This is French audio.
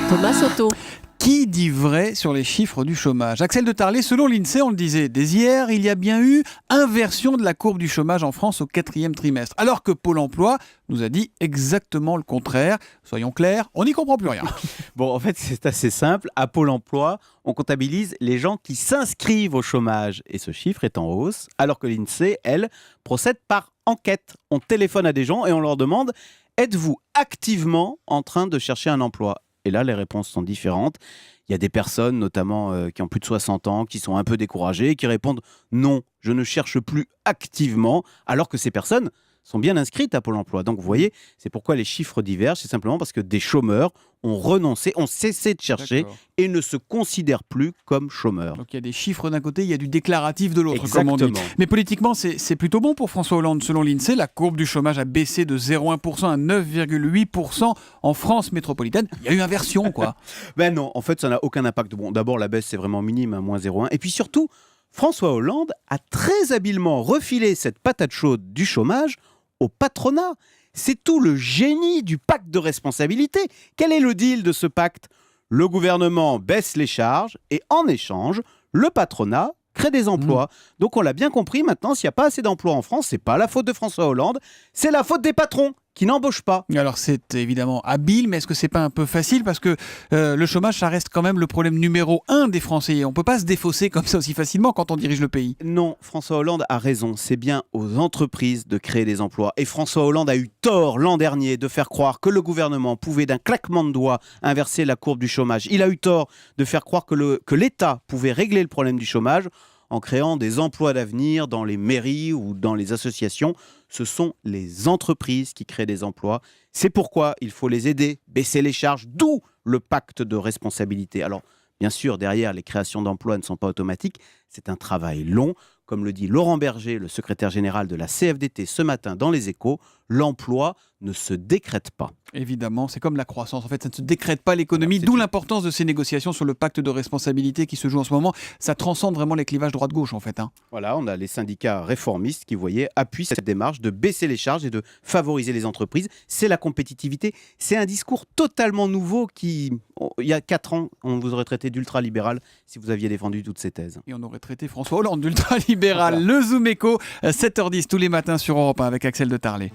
Thomas Soto. Qui dit vrai sur les chiffres du chômage? Axel de Tarlet, selon l'INSEE, on le disait dès hier, il y a bien eu inversion de la courbe du chômage en France au 4e trimestre. Alors que Pôle emploi nous a dit exactement le contraire. Soyons clairs, on n'y comprend plus rien. Bon, en fait, c'est assez simple. À Pôle emploi, on comptabilise les gens qui s'inscrivent au chômage. Et ce chiffre est en hausse, alors que l'INSEE, elle, procède par enquête. On téléphone à des gens et on leur demande « Êtes-vous activement en train de chercher un emploi ?» Et là, les réponses sont différentes. Il y a des personnes, notamment qui ont plus de 60 ans, qui sont un peu découragées et qui répondent « Non, je ne cherche plus activement », alors que ces personnes sont bien inscrites à Pôle emploi. Donc, vous voyez, c'est pourquoi les chiffres divergent. C'est simplement parce que des chômeurs ont renoncé, ont cessé de chercher D'accord. et ne se considèrent plus comme chômeurs. Donc il y a des chiffres d'un côté, il y a du déclaratif de l'autre, comme on dit. Exactement. Mais politiquement, c'est plutôt bon pour François Hollande. Selon l'INSEE, la courbe du chômage a baissé de 0,1% à 9,8% en France métropolitaine. Il y a eu inversion, quoi. Ben non, en fait, ça n'a aucun impact. Bon, d'abord, la baisse, c'est vraiment minime, moins 0,1. Et puis surtout, François Hollande a très habilement refilé cette patate chaude du chômage au patronat. C'est tout le génie du pacte de responsabilité. Quel est le deal de ce pacte? Le gouvernement baisse les charges et en échange, le patronat crée des emplois. Donc on l'a bien compris, maintenant, s'il n'y a pas assez d'emplois en France, c'est pas la faute de François Hollande, c'est la faute des patrons qui n'embauchent pas. Alors c'est évidemment habile, mais est-ce que c'est pas un peu facile? Parce que le chômage, ça reste quand même le problème numéro 1 des Français. On peut pas se défausser comme ça aussi facilement quand on dirige le pays. Non, François Hollande a raison. C'est bien aux entreprises de créer des emplois. Et François Hollande a eu tort l'an dernier de faire croire que le gouvernement pouvait d'un claquement de doigts inverser la courbe du chômage. Il a eu tort de faire croire que l'État pouvait régler le problème du chômage en créant des emplois d'avenir dans les mairies ou dans les associations. Ce sont les entreprises qui créent des emplois. C'est pourquoi il faut les aider, baisser les charges, d'où le pacte de responsabilité. Alors, bien sûr, derrière, les créations d'emplois ne sont pas automatiques. C'est un travail long. Comme le dit Laurent Berger, le secrétaire général de la CFDT ce matin dans Les Échos, l'emploi ne se décrète pas. Évidemment, c'est comme la croissance. En fait, ça ne se décrète pas l'économie, Voilà, d'où l'importance de ces négociations sur le pacte de responsabilité qui se joue en ce moment. Ça transcende vraiment les clivages droite-gauche, en fait. Voilà, on a les syndicats réformistes qui, vous voyez, appuient cette démarche de baisser les charges et de favoriser les entreprises. C'est la compétitivité. C'est un discours totalement nouveau qui, il y a 4 ans, on vous aurait traité d'ultra-libéral si vous aviez défendu toutes ces thèses. Et on aurait traité François Hollande d'ultra-libéral. Voilà. Le Zoom Écho, 7h10 tous les matins sur Europe 1 avec Axel de Tarlet.